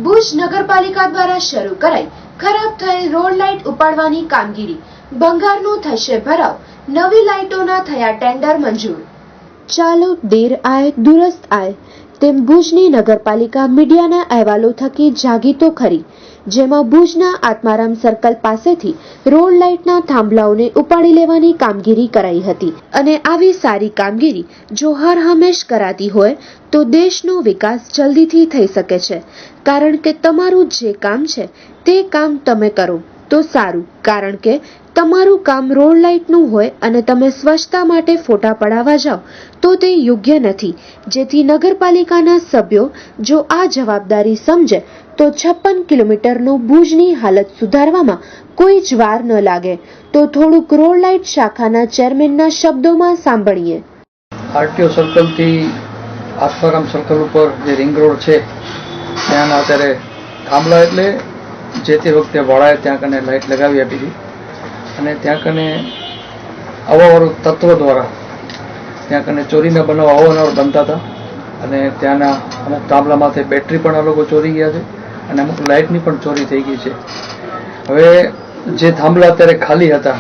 ભુજ નગરપાલિકા દ્વારા શરૂ કરાઈ ખરાબ થયેલ રોડ લાઇટ ઉપાડવાની કામગીરી. ભંગારનો થશે ભરાવ, નવી લાઇટોના થયા ટેન્ડર મંજૂર. ચાલો દેર આય દુરસ્ત આય તેમ ભુજની નગરપાલિકા મીડિયાના અહેવાલો થકી જાગી તો ખરી, જેમાં ભુજના આત્મારામ સર્કલ પાસેથી રોડ લાઇટના થાંભલાઓને ઉપાડી લેવાની કામગીરી કરાઈ હતી. અને આવી સારી કામગીરી જો હર હંમેશ કરાતી હોય તો દેશનો વિકાસ જલ્દીથી થઈ શકે છે. કારણ કે તમારું જે કામ છે તે કામ તમે કરો તો સારું, કારણ કે તમારું કામ રોડ લાઇટનું હોય અને તમે સ્વચ્છતા માટે ફોટા પડાવવા જાઓ તો તે યોગ્ય નથી. જેથી નગરપાલિકાના સભ્યો જો આ જવાબદારી સમજે તો 56 કિલોમીટરનો ભુજની હાલત સુધારવામાં કોઈ જ વાર ન લાગે. તો થોડુંક રોડ લાઇટ શાખાના ચેરમેનના શબ્દોમાં સાંભળીએ. આરટીઓ સર્કલથી આત્મારામ સર્કલ ઉપર જે રિંગ રોડ છે ત્યાંના અત્યારે થાંભલા એટલે જે તે વખતે વડાએ ત્યાં કને લાઇટ લગાવી આપી હતી અને ત્યાં કને અવાવર તત્વો દ્વારા ત્યાં કને ચોરીના બનાવ અવારનવાર બનતા હતા અને ત્યાંના અમુક થાંભલામાંથી બેટરી પણ આ લોકો ચોરી ગયા છે અને અમુક લાઇટની પણ ચોરી થઈ ગઈ છે. હવે જે થાંભલા અત્યારે ખાલી હતા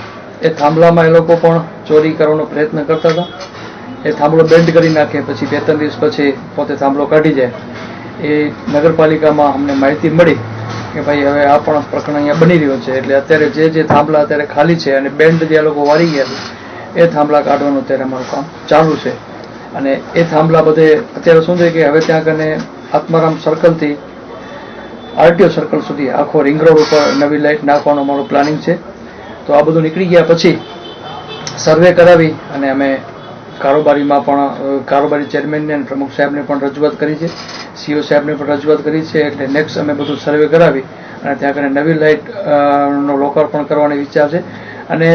એ થાંભલામાં એ લોકો પણ ચોરી કરવાનો પ્રયત્ન કરતા હતા. એ થાંભલો બેન્ડ કરી નાખે, પછી 2-3 દિવસ પછી પોતે થાંભલો કાઢી જાય. એ નગરપાલિકામાં અમને માહિતી મળી કે ભાઈ હવે આ પણ પ્રકરણ અહીંયા બની રહ્યો છે, એટલે અત્યારે જે થાંભલા અત્યારે ખાલી છે અને બેન્ડ જે લોકો વારી ગયા છે એ થાંભલા કાઢવાનું અત્યારે અમારું કામ ચાલુ છે. અને એ થાંભલા બધે અત્યારે શું છે કે હવે ત્યાં કને આત્મારામ સર્કલથી આરટીઓ સર્કલ સુધી આખો રિંગ રોડ ઉપર નવી લાઇટ નાખવાનું અમારું પ્લાનિંગ છે. તો આ બધું નીકળી ગયા પછી સર્વે કરાવી અને અમે કારોબારી ચેરમેનને અને પ્રમુખ સાહેબને પણ રજૂઆત કરી છે, સીઓ સાહેબને પણ રજૂઆત કરી છે. એટલે નેક્સ્ટ અમે બધું સર્વે કરાવી અને ત્યાં કને નવી લાઇટ નો લોકાર્પણ કરવાનો વિચાર છે અને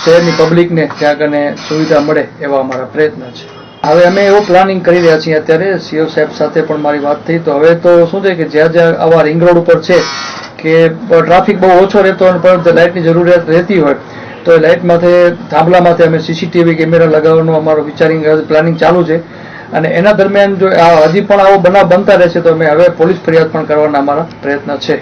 શહેરની પબ્લિકને ત્યાં કને સુવિધા મળે એવા અમારા પ્રયત્ન છે. હવે અમે એવું પ્લાનિંગ કરી રહ્યા છીએ. અત્યારે સીઓ સાહેબ સાથે પણ મારી વાત થઈ. તો હવે તો શું છે કે જ્યાં જ્યાં આવા રિંગ રોડ ઉપર છે કે ટ્રાફિક બહુ ઓછો રહેતો હોય પણ લાઇટની જરૂરિયાત રહેતી હોય તો એ લાઇટ માથે થાંભલામાંથી અમે સીસીટીવી કેમેરા લગાવવાનું અમારું પ્લાનિંગ ચાલુ છે. અને એના દરમિયાન જો હજી પણ આવો બનાવ બનતા રહેશે તો અમે હવે પોલીસ ફરિયાદ પણ કરવાના અમારા પ્રયત્ન છે.